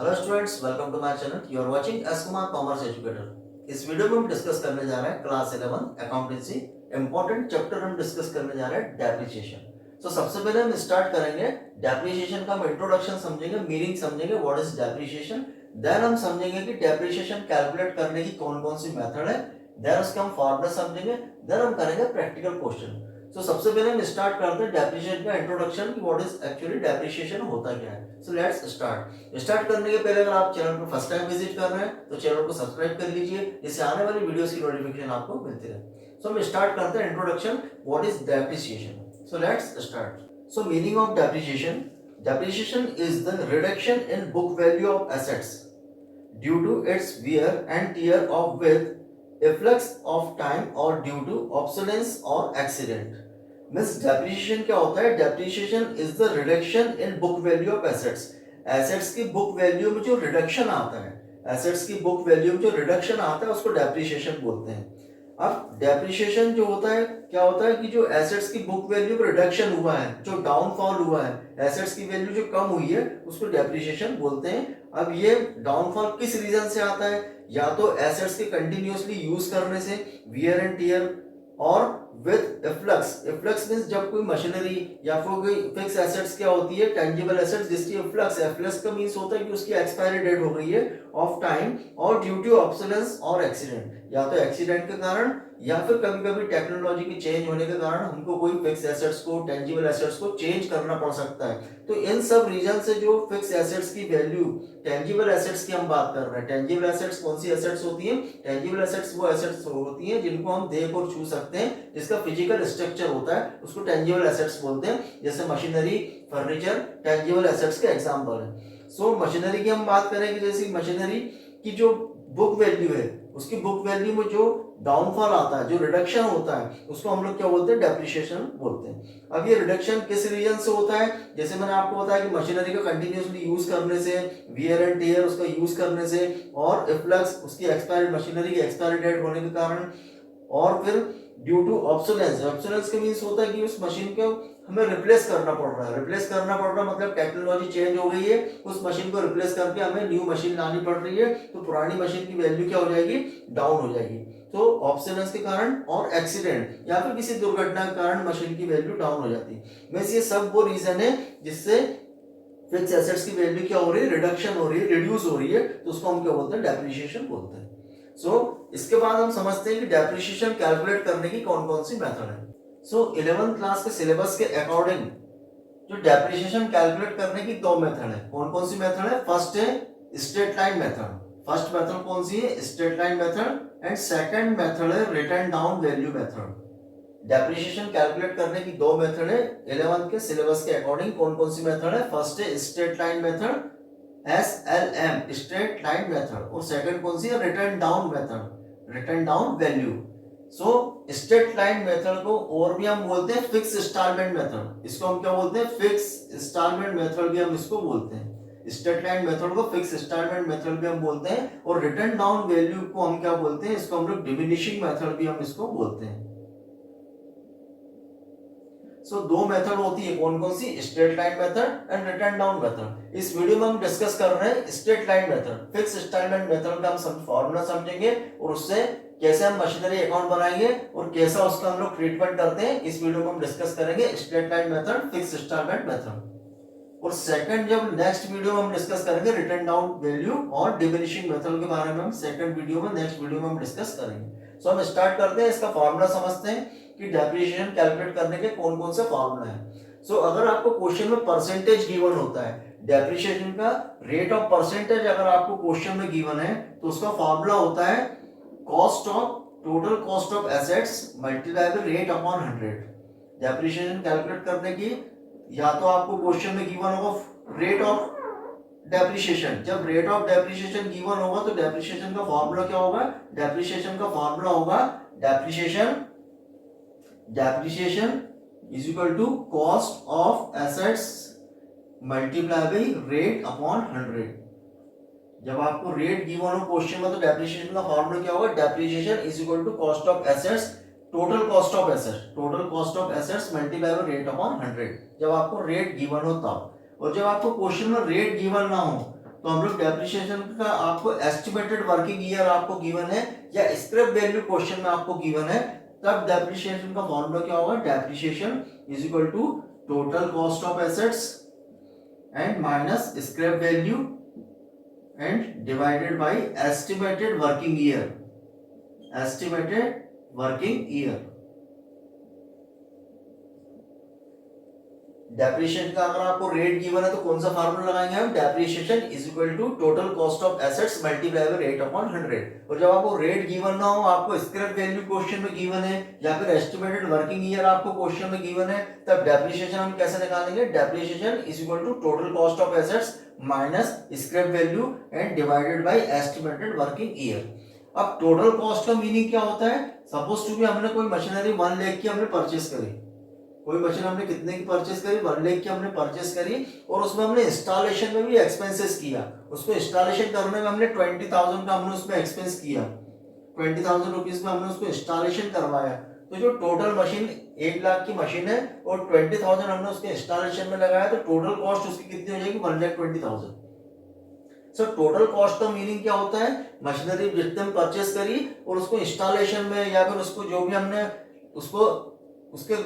Hello students, welcome to my channel. You are watching S Kumar commerce educator. इस video में हम discuss करने जा रहे हैं क्लास 11 अकाउंटेंसी इंपॉर्टेंट चैप्टर हम डिस्कस करने जा रहे हैं डेप्रिसिएशन। तो सबसे पहले हम स्टार्ट करेंगे डेप्रिसिएशन का, हम इंट्रोडक्शन समझेंगे, मीनिंग समझेंगे व्हाट इज डेप्रिसिएशन। देन हम समझेंगे कि डेप्रिसिएशन कैलकुलेट करने की कौन कौन सी मेथड है। देन उसके हम फॉर्मूला समझेंगे। देन हम करेंगे प्रैक्टिकल क्वेश्चन। तो सबसे पहले हम स्टार्ट करते हैं डेप्रिसिएशन का इंट्रोडक्शन कि व्हाट इज एक्चुअली डेप्रिसिएशन होता क्या है। सो लेट्स स्टार्ट करने के पहले अगर आप चैनल पर फर्स्ट टाइम विजिट कर रहे हैं तो चैनल को सब्सक्राइब कर लीजिए, जिससे आने वाली वीडियोस की नोटिफिकेशन आपको मिलती रहे। सो हम स्टार्ट करते हैं introduction what is depreciation. So let's start. So meaning of depreciation, depreciation is the reduction in book value of assets due to its wear and tear of with efflux of time or due to obsolescence or accident। Means depreciation क्या होता है? Depreciation is the reduction in book value of assets. Assets की book value में जो reduction आता है, assets की book value में जो रिडक्शन आता है उसको डेप्रिसिएशन बोलते हैं। अब डेप्रिसिएशन जो होता है, क्या होता है कि जो एसेट्स की बुक वैल्यू में रिडक्शन हुआ है, जो डाउनफॉल हुआ है, एसेट्स की वैल्यू जो कम हुई है उसको डेप्रिसिएशन बोलते हैं। अब ये डाउनफॉल किस रीजन से आता है? या तो एसेट्स के कंटिन्यूअसली यूज करने से, वियर एंड टियर, और विद इफ्लक्स। इफ्लक्स मींस जब कोई मशीनरी या फिर कोई फिक्स एसेट्स क्या होती है, टेंजिबल एसेट्स, जिसकी इफ्लक्स है। इफ्लक्स का मींस होता है कि उसकी एक्सपायरी डेट हो गई है ऑफ टाइम, और ड्यू टू ऑब्सोलेंस और एक्सीडेंट, या तो एक्सीडेंट के कारण या फिर कभी कभी टेक्नोलॉजी के चेंज होने के कारण हमको कोई फिक्स एसेट्स को, टेंजिबल एसेट्स को चेंज करना पड़ सकता है। तो इन सब रीजन से जो फिक्स एसेट्स की वैल्यू, टेंजिबल एसेट्स की हम बात कर रहे हैं। टेंजिबल एसेट्स कौन सी एसेट्स होती हैं? टेंजिबल एसेट्स वो एसेट्स होती हैं जिनको हम देख और छू सकते हैं, जिसका फिजिकल स्ट्रक्चर होता है, उसको टेंजिबल एसेट्स बोलते हैं। जैसे मशीनरी, फर्नीचर टेंजिबल एसेट्स के एग्जांपल है। सो मशीनरी की हम बात करें कि जैसे मशीनरी की जो बुक वैल्यू है, उसकी बुक वैल्यू में जो डाउनफॉल आता है, जो रिडक्शन होता है, उसको हम लोग क्या बोलते हैं? डेप्रिसिएशन बोलते हैं। अब ये रिडक्शन किस रीजन से होता है? जैसे मैंने आपको बताया कि मशीनरी का कंटिन्यूअसली यूज करने से, वियर एंड टियर उसका यूज करने से, और इफ्लक्स उसकी एक्सपायरी, मशीनरी की एक्सपायरी डेट होने के कारण, और फिर ड्यू टू ऑब्सोलेंस। ऑब्सोलेंस के मींस होता है कि उस मशीन को हमें रिप्लेस करना पड़ रहा है। रिप्लेस करना पड़ रहा है मतलब टेक्नोलॉजी चेंज हो गई है, उस मशीन को रिप्लेस करके हमें न्यू मशीन लानी पड़ रही है, तो पुरानी मशीन की वैल्यू क्या हो जाएगी? डाउन हो जाएगी। तो ऑब्सोलेंस के कारण और एक्सीडेंट या फिर किसी दुर्घटना के कारण मशीन की वैल्यू डाउन हो जाती है। मींस ये सब वो रीजन है जिससे फिक्स एसेट्स की वैल्यू क्या हो रही है? रिडक्शन हो रही है, रिड्यूस हो रही है, तो उसको हम क्या बोलते हैं? डेप्रिसिएशन बोलते हैं। इसके बाद हम समझते हैं कि डेप्रिसिएशन कैलकुलेट करने की कौन कौन सी मेथड है। 11th क्लास के सिलेबस के अकॉर्डिंग जो डेप्रिसिएशन कैलकुलेट करने की दो मेथड है। कौन कौन सी मेथड है? फर्स्ट है straight line method. First method कौन सी है? Straight line method. And second method है return down value method. Depreciation calculate करने की दो मेथड है 11th के सिलेबस के अकॉर्डिंग। कौन कौन सी मेथड है? फर्स्ट है straight line method, SLM straight line method, और सेकंड कौन सी है? Return down method, return down value. Straight line method को और भी हम बोलते हैं फिक्स इंस्टॉलमेंट मेथड। इसको हम क्या बोलते हैं? फिक्स इंस्टॉलमेंट मेथड भी हम इसको बोलते हैं। स्ट्रेट लाइन मेथड को फिक्स इंस्टॉलमेंट मेथड भी हम बोलते हैं, और रिटर्न डाउन वैल्यू को हम क्या बोलते हैं? इसको हम लोग डिमिनिशिंग मेथड भी हम इसको बोलते हैं। दो मेथड होती है। कौन कौन सी? Straight line method and return down method. इस वीडियो में हम डिस्कस कर रहे हैं straight line method. Fix instalment method का हम सब फॉर्मूला समझेंगे, और उससे कैसे हम मशीनरी अकाउंट बनाएंगे और कैसा उसका हम लोग ट्रीटमेंट करते हैं, इस वीडियो में हम डिस्कस करेंगे straight line method, fix instalment method. और सेकंड, जब नेक्स्ट वीडियो में हम डिस्कस करेंगे रिटर्न डाउन वैल्यू और डिमिनिशिंग मेथड के बारे में, हम सेकंड वीडियो में, नेक्स्ट वीडियो में हम डिस्कस करेंगे। हम स्टार्ट करते हैं, इसका फॉर्मूला समझते हैं कि डेप्रिसिएशन कैलकुलेट करने के कौन कौन से फॉर्मूला है। अगर आपको क्वेश्चन में परसेंटेज गिवन होता है, डेप्रिसिएशन का रेट ऑफ परसेंटेज अगर आपको क्वेश्चन में गिवन है, तो उसका फॉर्मूला होता है cost of, total cost of assets multiply by rate upon 100। Depreciation calculate करने की या तो आपको क्वेश्चन में गिवन होगा रेट ऑफ डेप्रिसिएशन। जब रेट ऑफ डेप्रिसिएशन गिवन होगा तो डेप्रिसिएशन का फॉर्मूला क्या होगा? डेप्रिसिएशन का फॉर्मूला होगा depreciation is equal to cost of assets multiply by rate upon 100। जब आपको रेट गिवन हो क्वेश्चन में, तो डेप्रिसिएशन का फॉर्मूला क्या होगा? Depreciation is equal to cost of assets, total cost of assets, total cost of assets multiply by rate upon 100। जब आपको रेट गिवन हो तब। और जब आपको क्वेश्चन में रेट गिवन ना हो, तो हम लोग डेप्रिसिएशन का आपको एस्टिमेटेड वर्किंग ईयर आपको गिवन है या स्क्रैप वैल्यू क्वेश्चन में आपको गिवन है, तब डेप्रिसिएशन का फॉर्मूला क्या होगा, depreciation is equal to total cost of assets and minus scrap value and divided by estimated working year, estimated working year. Depreciation का अगर आपको रेट गिवन है तो कौन सा फार्मूला लगाएंगे हम, depreciation is equal to total cost of assets multiply by rate upon 100। और जब आपको रेट गिवन ना हो, आपको स्क्रैप वैल्यू क्वेश्चन में गिवन है या फिर एस्टिमेटेड वर्किंग ईयर आपको क्वेश्चन में गिवन है, तब डेप्रिसिएशन हम कैसे निकालेंगे, depreciation is equal to total cost of assets minus scrap value and divided by estimated working year. अब टोटल कॉस्ट का मीनिंग क्या होता है, सपोज टू भी हमने कोई मशीनरी 1 लाख की हमने परचेस करी, कोई मशीन हमने कितने की परचेस करी, 1 लाख की हमने परचेस करी, और उसमें हमने इंस्टॉलेशन में भी एक्सपेंसेस किया, उसको इंस्टॉलेशन करने में हमने 20,000 का हमने उसमें एक्सपेंस किया, 20,000 रुपीज में हमने उसको इंस्टॉलेशन करवाया। तो जो टोटल मशीन 1 लाख की मशीन है और 20,000 हमने उसके इंस्टॉलेशन में लगाया, तो टोटल कॉस्ट उसकी कितनी हो जाएगी, 1,20,000। सो टोटल कॉस्ट का मीनिंग क्या होता है, मशीनरी जितने हम परचेस करी और उसको इंस्टॉलेशन में या फिर उसको जो भी हमने उसको उसके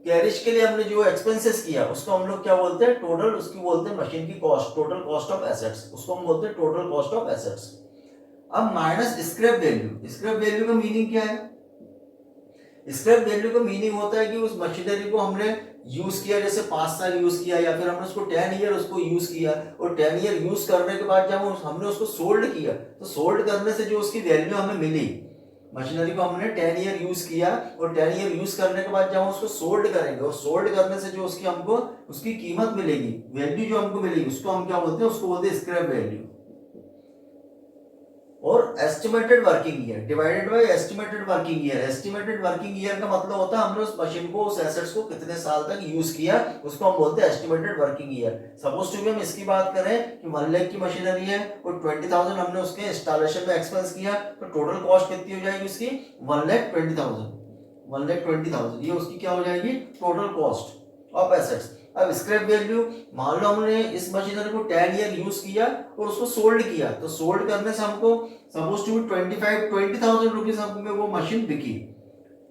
कैरिज के लिए हमने जो एक्सपेंसेस किया, उसको हम लोग क्या बोलते हैं, टोटल, उसकी बोलते हैं मशीन की cost, total cost of assets, उसको हम बोलते हैं टोटल कॉस्ट ऑफ एसेट्स। अब minus scrap value, scrap value का मीनिंग क्या है, स्क्रैप वैल्यू का मीनिंग होता है कि उस मशीनरी को हमने यूज किया, जैसे 5 साल यूज किया या फिर हमने उसको 10 ईयर उसको यूज किया, और 10 ईयर यूज करने के बाद जब हमने उसको सोल्ड किया, तो सोल्ड करने से जो उसकी वैल्यू हमें मिली, मशीनरी को हमने 10 ईयर यूज किया और 10 ईयर यूज करने के बाद जब हम उसको सोल्ड करेंगे, और सोल्ड करने से जो उसकी हमको उसकी कीमत मिलेगी, वैल्यू जो हमको मिलेगी, उसको हम क्या बोलते हैं, उसको बोलते हैं स्क्रैप वैल्यू। और estimated working year divided by estimated working year, estimated working year का मतलब होता है हमने उस मशीन को, उस एसेट्स को कितने साल तक यूज किया, उसको हम बोलते हैं एस्टिमेटेड वर्किंग ईयर। सपोज टू भी हम इसकी बात करें कि 1 लाख की मशीनरी है और 20,000 हमने उसके इंस्टॉलेशन में एक्सपेंस किया, तो टोटल कॉस्ट कितनी हो जाएगी उसकी, 1,20,000, 1,20,000 ये उसकी क्या हो जाएगी, टोटल कॉस्ट ऑफ एसेट्स। अब स्क्रैप वैल्यू, मान लो हमने इस मशीनरी को 10 ईयर यूज किया और उसको सोल्ड किया, तो सोल्ड करने से हमको सपोज टू 20,000 रुपीज हमें वो मशीन बिकी,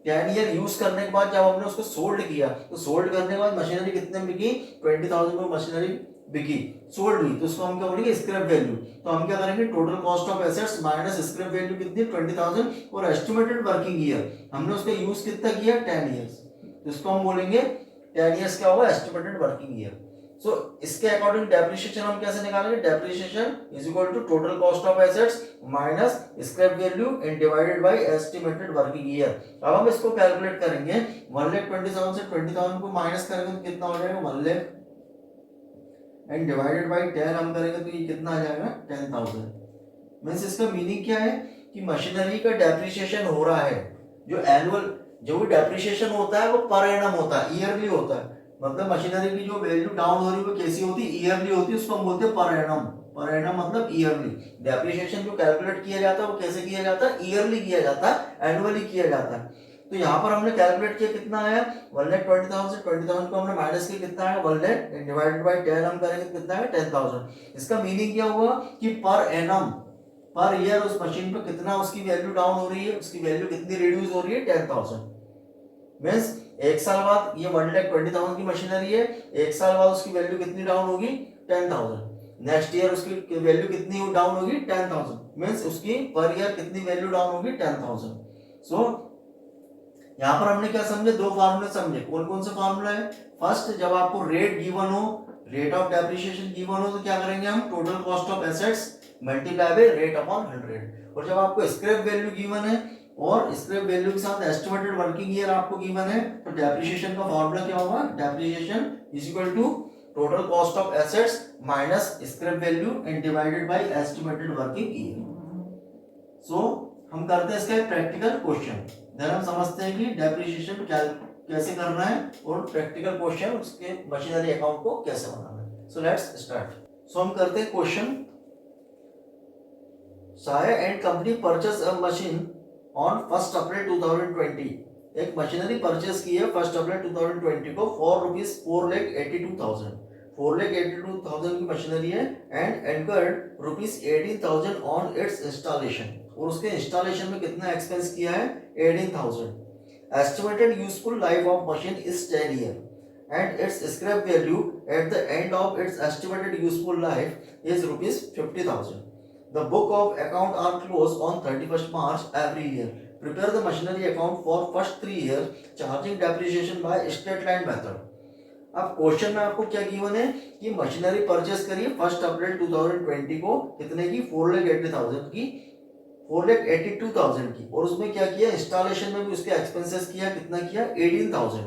10 ईयर यूज करने के बाद जब हमने उसको सोल्ड किया, तो सोल्ड करने के बाद मशीनरी कितने में बिकी, 20,000 में मशीनरी बिकी, सोल्ड हुई, तो उसको हम क्या बोलेंगे, स्क्रैप वैल्यू। तो हम क्या करेंगे, total cost of assets minus scrap value कितनी, 20,000, और एस्टिमेटेड वर्किंग ईयर हमने उसका यूज कितना किया, 10 ईयर्स, तो इसको हम बोलेंगे 10 ईयर्स क्या होगा, एस्टिमेटेड वर्किंग ईयर। सो इसके अकॉर्डिंग डेप्रिसिएशन हम कैसे निकालेंगे, depreciation is equal to total cost of assets minus scrap value and divided by estimated working year. अब हम इसको कैलकुलेट करेंगे, 1,20,000 से 20,000 को माइनस करेंगे तो कितना हो जाएगा, 1 लाख, एंड डिवाइडेड बाय 10 हम करेंगे तो ये कितना आ जाएगा, 10,000। मींस इसका मीनिंग क्या है कि मशीनरी का डेप्रिसिएशन हो रहा है, जो एनुअल जो भी डेप्रिसिएशन होता है वो पर एनम होता है, ईयरली होता है, मतलब मशीनरी की जो वैल्यू डाउन हो रही है वो कैसी होती है, ईयरली होती है, उसको हम बोलते हैं पर एनम, पर एनम मतलब ईयरली। डेप्रिसिएशन जो कैलकुलेट किया जाता है वो कैसे किया जाता है, ईयरली किया जाता है, एनुअली किया जाता है। तो यहाँ पर हमने कैलकुलेट किया, कितना आया, 1,20,000 से 20,000 को हमने माइनस किया, कितना आया, 1 लाख, डिवाइडेड बाय 10 हम करेंगे कितना है, 10,000। इसका मीनिंग क्या हुआ कि पर एनम, पर ईयर उस मशीन पे कितना उसकी वैल्यू डाउन हो रही है, उसकी वैल्यू कितनी रिड्यूस हो रही है, 10,000। मींस एक साल बाद, ये 1,20,000 की मशीनरी है, एक साल बाद उसकी वैल्यू कितनी डाउन होगी, 10,000। नेक्स्ट ईयर उसकी वैल्यू कितनी डाउन होगी, 10,000। मींस उसकी पर ईयर कितनी वैल्यू डाउन होगी, 10,000। सो यहाँ पर हमने क्या समझे, दो फार्मूले समझे। कौन कौन से फार्मूला है, फर्स्ट जब आपको रेट गिवन हो, रेट ऑफ डेप्रिसिएशन गिवन हो, तो क्या करेंगे हम, total cost of assets multiply by rate upon 100। और जब आपको स्क्रैप वैल्यू गिवन है और स्क्रैप वैल्यू के साथ एस्टिमेटेड वर्किंग ईयर आपको गिवन है, तो डेप्रिसिएशन का फार्मूला क्या होगा, depreciation is equal to total cost of assets minus scrap value and divided by estimated working year. So हम करते हैं इसका एक प्रैक्टिकल क्वेश्चन, देन हम समझते हैं कि डेप्रिसिएशन कैसे करना है और प्रैक्टिकल क्वेश्चन उसके मशीनरी अकाउंट को कैसे बनाना है। सो लेट्स स्टार्ट। सो हम करते हैं question, Sai and company purchase a machine on 1 अप्रैल 2020। एक मशीनरी परचेज की है 1 अप्रैल 2020 को फॉर ₹4,82,000 4,82,000 की मशीनरी है एंड एनकर्ड ₹18,000 ऑन इट्स इंस्टॉलेशन, और उसके इंस्टॉलेशन में कितना एक्सपेंस किया है 18,000। Estimated useful life of machine is 10 year and it's scrap value at the end of its estimated useful life is ₹50,000। The book of account are closed on 31st March every year. Prepare the machinery account for first 3 years, charging depreciation by straight line method. अब question में आपको क्या given है कि machinery purchase करिए 1 अप्रैल 2020 को कितने की 4,80,000 की 4,82,000 की, और उसमें क्या किया इंस्टॉलेशन में भी उसके एक्सपेंसेस किया, कितना किया 18,000।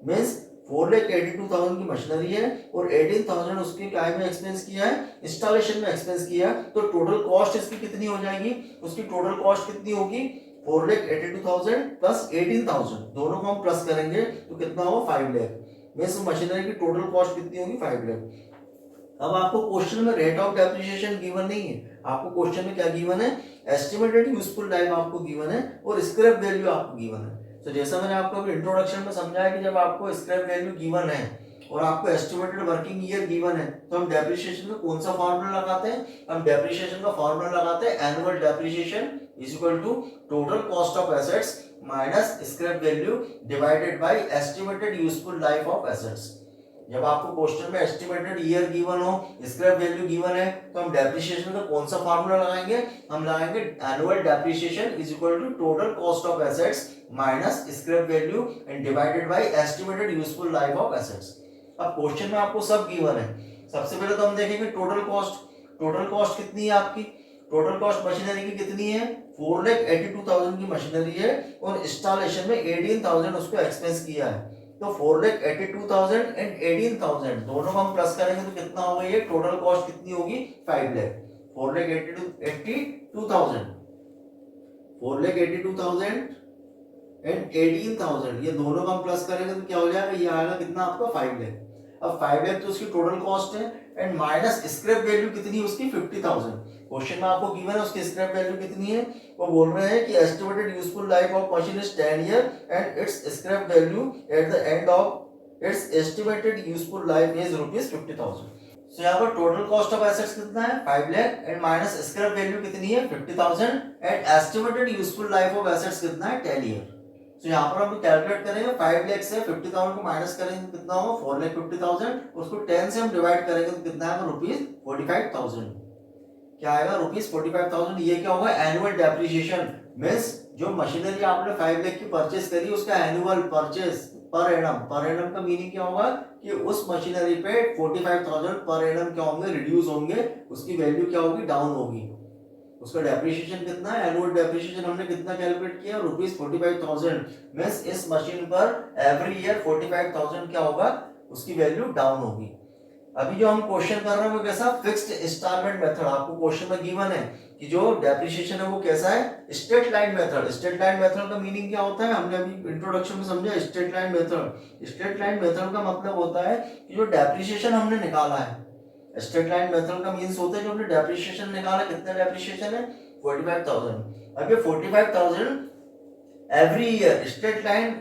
मीन्स 4,82,000 की मशीनरी है और 18,000 उसके काय में एक्सपेंस किया है, इंस्टॉलेशन में एक्सपेंस किया, तो टोटल कॉस्ट इसकी कितनी हो जाएगी, उसकी टोटल कॉस्ट कितनी होगी 4,82,000 प्लस 18,000, दोनों को हम प्लस करेंगे तो कितना होगा 5 लाख। मीन्स मशीनरी की टोटल कॉस्ट कितनी होगी 5 लाख। अब आपको क्वेश्चन में रेट ऑफ डेप्रिसिएशन गिवन नहीं है, आपको क्वेश्चन में क्या गिवन है एस्टिमेटेड यूजफुल लाइफ आपको गिवन है और स्क्रैप वैल्यू आपको गिवन है। तो जैसा मैंने आपको अभी इंट्रोडक्शन में समझाया कि जब आपको स्क्रैप वैल्यू गिवन है और आपको एस्टिमेटेड वर्किंग ईयर गिवन है तो हम डेप्रिसिएशन में कौन सा फार्मूला लगाते हैं, हम डेप्रिसिएशन का फार्मूला लगाते हैं annual depreciation is equal to total cost of assets minus scrap value divided by estimated useful life of assets. जब आपको क्वेश्चन में एस्टिमेटेड ईयर गिवन हो, स्क्रैप वैल्यू गिवन है, तो हम डेप्रिसिएशन का कौन सा फार्मूला लगाएंगे, हम लगाएंगे annual depreciation is equal to total cost of assets minus scrap value and divided by estimated useful life of assets. अब क्वेश्चन में आपको सब गिवन है, सबसे पहले तो हम देखेंगे टोटल कॉस्ट। टोटल कॉस्ट कितनी है आपकी, टोटल कॉस्ट मशीनरी की कितनी है 4,82,000 की मशीनरी है और इंस्टॉलेशन में 18,000 उसको एक्सपेंस किया है, तो 4,82,000 एंड 18,000 दोनों को हम प्लस करेंगे तो कितना होगा, ये टोटल कॉस्ट कितनी होगी 5 लाख। 4,82,000 4,82,000 एंड 18,000 ये दोनों को हम प्लस करेंगे तो क्या हो जाएगा, ये आएगा कितना आपका 5 लाख। अब 5 लाख तो उसकी टोटल कॉस्ट है एंड माइनस स्क्रैप वैल्यू कितनी है उसकी 50,000। क्वेश्चन में आपको गिवन है उसकी स्क्रैप वैल्यू कितनी है, वो बोल रहे हैं कि estimated useful life of machine is 10 year and it's scrap value at the end of its estimated useful life is ₹50,000। सो यहाँ पर टोटल कॉस्ट ऑफ एसेट्स कितना है 5 lakh and minus scrap value कितनी है 50,000 and estimated useful life of assets कितना है 10 year. तो यहाँ पर हम कैलकुलेट करेंगे 5 लाख से 50,000 को माइनस करेंगे तो कितना होगा 4,50,000, उसको 10 से हम डिवाइड करेंगे तो कितना आएगा ₹45,000। क्या आएगा ₹45,000। ये क्या होगा एनुअल डेप्रिसिएशन, मींस जो मशीनरी आपने 5 लाख की परचेस करी उसका annual purchase per annum, per annum का मीनिंग क्या होगा कि उस मशीनरी पे 45,000 पर एनम क्या होंगे रिड्यूस होंगे, उसकी वैल्यू क्या होगी डाउन होगी। उसका डेप्रिसिएशन कितना है, एनुअल डेप्रिसिएशन हमने कितना कैलकुलेट किया ₹45,000। मींस इस मशीन पर एवरी ईयर 45,000 क्या होगा उसकी वैल्यू डाउन होगी। अभी जो हम क्वेश्चन कर रहे हैं वो कैसा फिक्स्ड इंस्टॉलमेंट मेथड, आपको क्वेश्चन में गिवन है कि जो डेप्रिसिएशन है वो कैसा है straight line method. Straight line method का मीनिंग क्या होता है, हमने अभी इंट्रोडक्शन में समझा straight line method. Straight line method का मतलब होता है कि जो डेप्रिसिएशन हमने निकाला है, स्ट्रेट लाइन मेथड का मींस होता है जो हमने डेप्रिसिएशन निकाला, कितना डेप्रिसिएशन है 45,000। अब ये 45,000 एवरी ईयर स्ट्रेट लाइन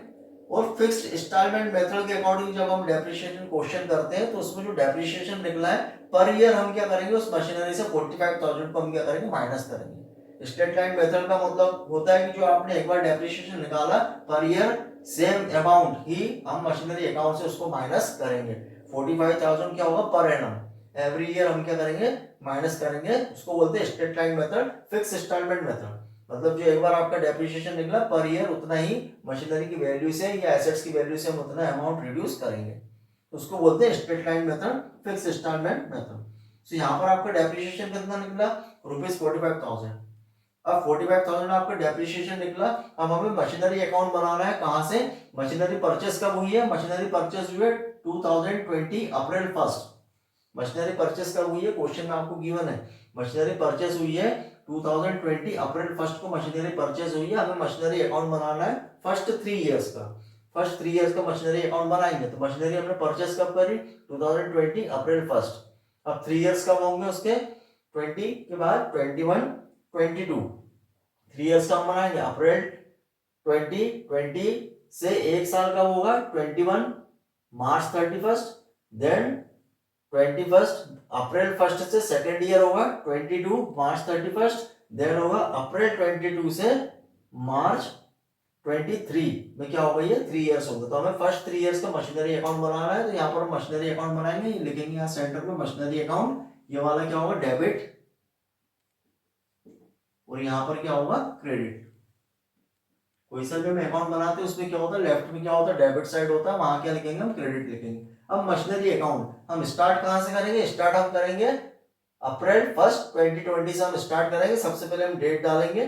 और फिक्स्ड इंस्टॉलमेंट मेथड के अकॉर्डिंग जब हम डेप्रिसिएशन क्वेश्चन करते हैं तो उसमें जो डेप्रिसिएशन निकला है पर ईयर हम क्या करेंगे उस मशीनरी से 45,000 को हम क्या करेंगे माइनस करेंगे। स्ट्रेट लाइन मेथड का मतलब होता है कि जो आपने एक बार डेप्रिसिएशन निकाला पर ईयर सेम अमाउंट ही हम मशीनरी अकाउंट से उसको माइनस करेंगे। 45,000 क्या होगा पर एनम, एवरी ईयर हम क्या करेंगे माइनस करेंगे, उसको बोलते हैं straight line method fix instalment method. मतलब जो एक बार आपका डेप्रिसिएशन निकला पर ईयर उतना ही मशीनरी की वैल्यू से या एसेट्स की वैल्यू से हम उतना अमाउंट रिड्यूस करेंगे, तो उसको बोलते हैं straight line method fix instalment method. तो यहाँ पर आपका डेप्रिसिएशन कितना निकला ₹45,000। अब 45,000 आपका डेप्रिसिएशन निकला, अब हमें मशीनरी अकाउंट बनाना है, कहां से मशीनरी परचेस कब हुई है, मशीनरी परचेस हुई है 2020 अप्रैल 1। मशीनरी परचेस कब हुई है क्वेश्चन में आपको गिवन है, मशीनरी परचेस हुई है 2020 अप्रैल 1 को मशीनरी परचेस हुई है। हमें मशीनरी अकाउंट बनाना है फर्स्ट 3 इयर्स का, फर्स्ट 3 इयर्स का मशीनरी अकाउंट बनाएंगे। तो मशीनरी हमने परचेस कब करी 2020 अप्रैल 1। अब 3 इयर्स कब होंगे उसके 20 के बाद 21 22, 3 इयर्स का हम बनाएंगे। अप्रैल 2020 से एक साल कब होगा 21 मार्च 31, देन 21 अप्रैल 1 से सेकेंड ईयर होगा 22 मार्च 31, देन होगा अप्रैल 22 से मार्च 23 में क्या होगा, ये 3 इयर्स होगा। तो हमें फर्स्ट 3 इयर्स का मशीनरी अकाउंट बनाना है, तो यहाँ पर हम मशीनरी अकाउंट बनाएंगे, ये लिखेंगे यहाँ सेंटर में मशीनरी अकाउंट, ये वाला क्या होगा डेबिट और यहाँ पर क्या होगा क्रेडिट। कोई सा भी हम अकाउंट बनाते हैं उसमें क्या होता है, लेफ्ट में क्या होता है डेबिट साइड होता है, वहां क्या लिखेंगे हम क्रेडिट लिखेंगे। अब मशीनरी अकाउंट हम स्टार्ट कहां से करेंगे, स्टार्ट हम करेंगे अप्रैल 1 2020 से हम स्टार्ट करेंगे। सबसे पहले हम डेट डालेंगे,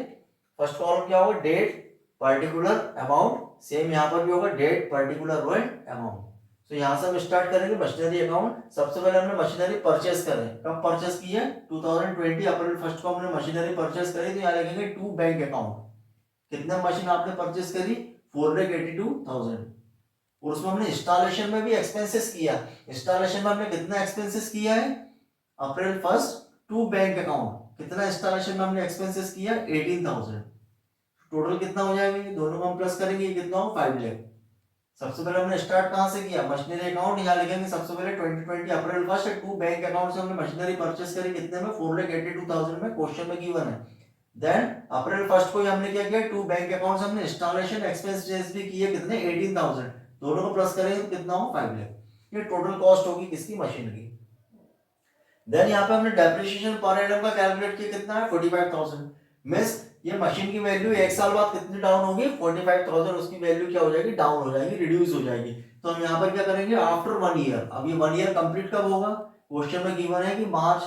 फर्स्ट कॉलम क्या होगा डेट पर्टिकुलर अमाउंट, सेम यहाँ पर भी होगा date particular row and amount. तो यहाँ से हम स्टार्ट करेंगे मशीनरी अकाउंट। सबसे पहले हमने मशीनरी परचेस करें, कब परचेस की है 2020 अप्रैल 1 को हमने मशीनरी परचेस करी, तो यहाँ लिखेंगे टू बैंक अकाउंट। कितने मशीन आपने परचेस करी 4,82,000, और उसमें हमने इंस्टॉलेशन में भी एक्सपेंसेस किया। इंस्टॉलेशन में हमने कितना एक्सपेंसेस किया है अप्रैल 1 टू बैंक अकाउंट, कितना इंस्टॉलेशन में हमने एक्सपेंसेस किया 18,000। टोटल कितना हो जाएगा, दोनों को हम प्लस करेंगे, कितना हो 5 लाख। सबसे पहले हमने स्टार्ट कहां से किया मशीनरी अकाउंट, यहाँ लिखेंगे सबसे पहले 2020 अप्रैल 1 टू बैंक अकाउंट से हमने मशीनरी परचेस करी, कितने में 4,82,000 में, क्वेश्चन में गिवन है। देन अप्रैल 1 को हमने क्या किया टू बैंक अकाउंट से हमने इंस्टॉलेशन एक्सपेंसेस भी किए, कितने 18,000, दोनों को प्लस करेंगे तो कितना हो 5 लाख। ये टोटल कॉस्ट होगी किसकी मशीन की। देन यहाँ पे हमने डेप्रिसिएशन पर एनम का कैलकुलेट किया, कितना है 45,000। मिस ये मशीन की वैल्यू एक साल बाद कितनी डाउन होगी 45,000, उसकी वैल्यू क्या हो जाएगी डाउन हो जाएगी, रिड्यूस हो जाएगी। तो हम यहाँ पर क्या करेंगे आफ्टर 1 ईयर। अब ये 1 ईयर कंप्लीट कब होगा, क्वेश्चन में गिवन है कि मार्च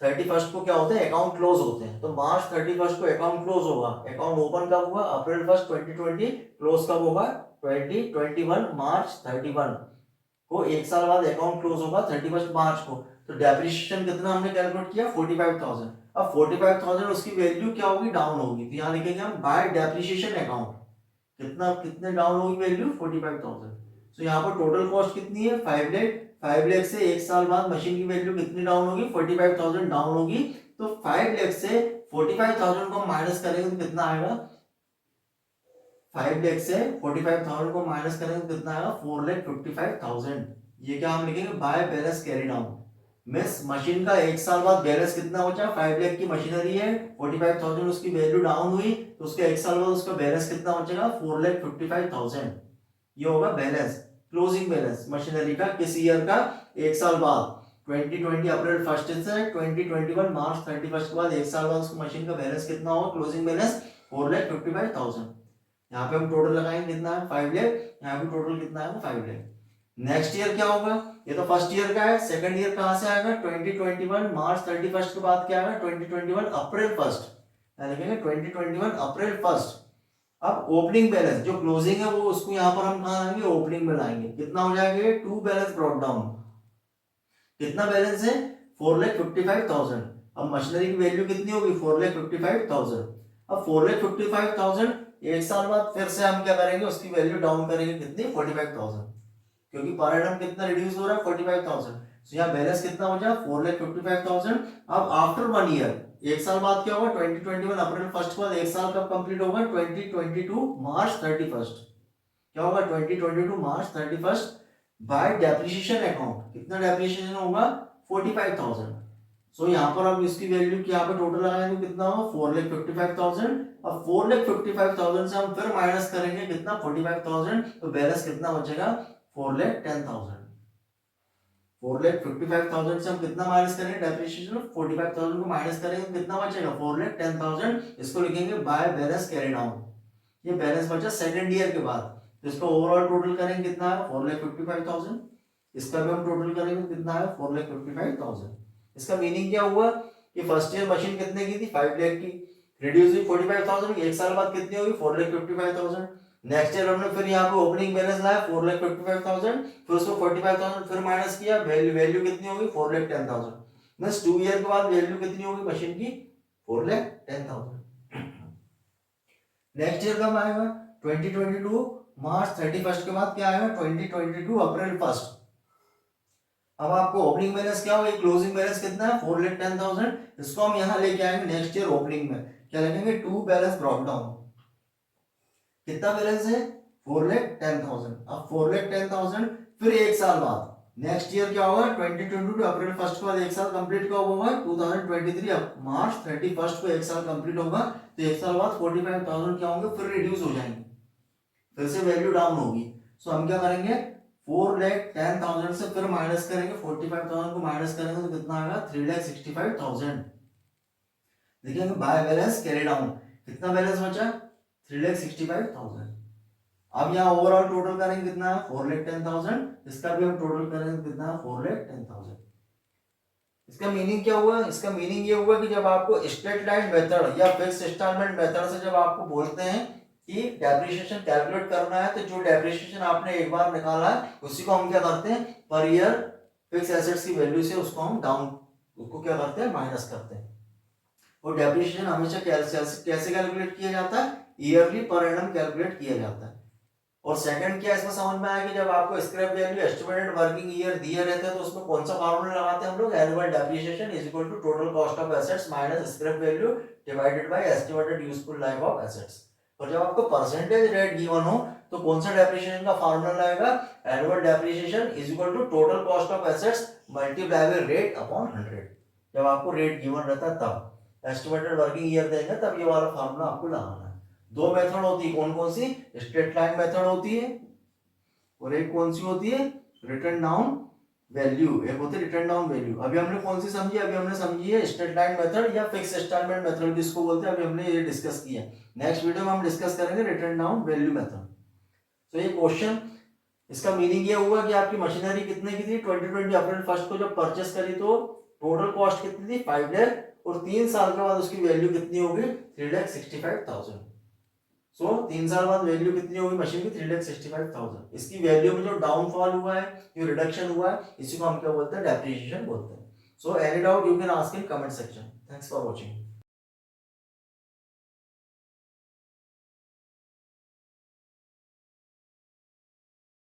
31 को क्या होते हैं अकाउंट क्लोज होते हैं, तो मार्च 31 को अकाउंट क्लोज होगा। अकाउंट ओपन कब हुआ अप्रैल 1 2020, क्लोज कब होगा 2021 मार्च 31 को, एक साल बाद अकाउंट क्लोज होगा 31 मार्च को। तो डेप्रिसिएशन कितना हमने कैलकुलेट किया 45,000। अब 45,000 उसकी वैल्यू क्या होगी डाउन होगी, तो यहाँ लिखेंगे हम बाय डेप्रिसिएशन अकाउंट, कितना कितने डाउन होगी वैल्यू 45,000। तो यहाँ पर टोटल कॉस्ट कितनी है 5 लाख। 5 लाख से एक साल बाद मशीन की वैल्यू कितनी डाउन होगी 45,000 डाउन होगी। तो 5 लाख से 45,000 को माइनस करेंगे तो कितना आएगा, 5 लाख से 45,000 को माइनस करेंगे तो कितना आएगा 4,55,000। ये क्या हम लिखेंगे by balance carry down. Miss machine का एक साल बाद बैलेंस कितना बचा 5 लाख की मशीनरी है, 45,000 उसकी वैल्यू डाउन हुई, तो उसके एक साल बाद उसका बैलेंस कितना बचेगा 4,55,000। ये होगा बैलेंस, क्लोजिंग बैलेंस मशीनरी का किस ईयर का, एक साल बाद 2020 अप्रैल 1 से 2021 मार्च 31 के बाद एक साल बाद उसकी मशीन का बैलेंस कितना होगा क्लोजिंग बैलेंस 4,55,000। यहाँ पे हम टोटल लगाएंगे कितना है 5 लाख, यहाँ पे टोटल कितना है 5 लाख। नेक्स्ट ईयर क्या होगा, ये तो फर्स्ट ईयर का है, सेकंड ईयर कहां से आएगा 2021 मार्च 31 के बाद क्या आएगा 2021 अप्रैल 1, यानी लिखेंगे 2021 अप्रैल 1। अब ओपनिंग बैलेंस जो क्लोजिंग है वो उसको यहाँ पर हम कहाँ लाएंगे ओपनिंग में लाएंगे, कितना हो जाएगा टू बैलेंस ब्रॉट डाउन, कितना बैलेंस है 4,55,000। अब मशीनरी की वैल्यू कितनी होगी 4,55,000। अब 4,55,000 एक साल बाद फिर से हम क्या करेंगे उसकी वैल्यू डाउन करेंगे कितनी 45,000, क्योंकि पर एनम कितना रिड्यूस हो रहा है 45,000। तो यहाँ बैलेंस कितना हो जाए 4,55,000। अब आफ्टर 1 ईयर एक साल बाद क्या होगा 2021 अप्रैल 1 के बाद एक साल कब कंप्लीट होगा 2022 मार्च 31, क्या होगा 2022 मार्च 31 बाय डेप्रिसिएशन अकाउंट, कितना डेप्रिसिएशन होगा 45,000। सो यहाँ पर हम इसकी वैल्यू यहाँ पे टोटल लगाएंगे तो कितना होगा 4,55,000। अब 4,55,000 से हम फिर माइनस करेंगे कितना 45,000, तो बैलेंस कितना बचेगा 4,10,000। 4,55,000 से हम कितना माइनस करेंगे डेप्रिसिएशन 45,000 को माइनस करेंगे तो कितना बचेगा 4,10,000। इसको लिखेंगे बाय बैलेंस कैरी डाउन। ये बैलेंस बचा सेकंड ईयर के बाद, तो इसको ओवरऑल टोटल करेंगे कितना है 4,55,000। इसका भी हम टोटल करेंगे कितना है 4,55,000। इसका मीनिंग क्या हुआ कि फर्स्ट ईयर मशीन कितने की थी 5 लाख की, रिड्यूस हुई 45,000, एक साल बाद कितनी होगी 4,55,000। नेक्स्ट ईयर हमने फिर यहाँ पे ओपनिंग बैलेंस लाया 4,55,000, फिर उसको 45,000 फिर माइनस किया, वैल्यू कितनी होगी 4,10,000। मींस 2 ईयर के बाद वैल्यू कितनी होगी मशीन की 4,10,000। नेक्स्ट ईयर कब आएगा 2022 मार्च 31 के बाद क्या आएगा 2022 अप्रैल 1। अब आपको ओपनिंग बैलेंस क्या होगा क्लोजिंग बैलेंस कितना है 4,10,000। इसको हम यहाँ लेके आएंगे नेक्स्ट ईयर ओपनिंग में, क्या लिखेंगे टू बैलेंस ब्रॉट डाउन। कितना बैलेंस है 4,10,000। अब 4,10,000 फिर एक साल बाद नेक्स्ट ईयर क्या होगा 2022 अप्रैल 1 के बाद एक साल कंप्लीट कब होगा 2023 मार्च 31 को एक साल कंप्लीट होगा, तो एक साल बाद 45,000 क्या होंगे फिर रिड्यूस हो जाएंगे, फिर से वैल्यू डाउन होगी। सो हम क्या करेंगे 4,10,000 से फिर माइनस करेंगे, 45,000 को माइनस करेंगे तो कितना आएगा 3,65,000। देखिए बाय बैलेंस कैरी डाउन कितना बैलेंस बचा 3,65,000। अब यहाँ ओवरऑल टोटल करेंगे कितना 4,10,000, इसका भी हम टोटल करेंगे कितना 4,10,000। इसका मीनिंग क्या हुआ, इसका मीनिंग ये हुआ कि जब आपको स्ट्रेट लाइन मेथड या फिक्स इंस्टॉलमेंट मेथड से जब आपको बोलते हैं कि डेप्रिसिएशन कैलकुलेट करना है, तो जो डेप्रिसिएशन आपने एक बार निकाला है उसी को हम क्या करते हैं पर ईयर फिक्स एसेट्स की वैल्यू से उसको हम डाउन उसको क्या करते हैं माइनस करते हैं। और डेप्रिसिएशन हमेशा कैसे कैलकुलेट किया जाता है ईयरली पर एनम कैलकुलेट किया जाता है। और सेकंड क्या इसमें समझ में आया कि जब आपको scrap value estimated working year दिए रहते हैं तो उसमें कौन सा फार्मूला लगाते हैं हम लोग annual depreciation is equal to total cost of assets minus scrap value divided by estimated useful life of assets. और जब आपको परसेंटेज रेट गिवन हो तो कौन सा डेप्रिसिएशन का फार्मूला लगेगा annual depreciation is equal to total cost of assets multiply by rate upon 100। जब आपको रेट गिवन रहता है तब एस्टिमेटेड वर्किंग ईयर देंगे तब ये वाला फार्मूला आपको लगाना है। दो मेथड होती है कौन कौन सी स्ट्रेट लाइन मेथड होती है और एक कौन सी होती है रिटर्न डाउन वैल्यू, एक होती है रिटर्न डाउन वैल्यू। अभी हमने कौन सी समझी, अभी हमने समझी है स्ट्रेट लाइन मेथड या फिक्स इंस्टॉलमेंट मेथड किसको बोलते हैं, अभी हमने ये डिस्कस किया। नेक्स्ट वीडियो में हम डिस्कस करेंगे रिटर्न डाउन वैल्यू मेथड। तो ये क्वेश्चन इसका मीनिंग ये हुआ कि आपकी मशीनरी कितने की थी 2020 अप्रैल 1 को जब परचेस करी तो टोटल कॉस्ट कितनी थी 5 लाख और 3 साल के बाद उसकी वैल्यू कितनी होगी 3,65,000। सो 3 साल बाद वैल्यू कितनी होगी मशीन की 3,65,000। इसकी वैल्यू में जो डाउनफॉल हुआ है जो रिडक्शन हुआ है इसी को हम क्या बोलते हैं डेप्रिसिएशन बोलते हैं। So any doubt you can ask in comment section. Thanks for watching.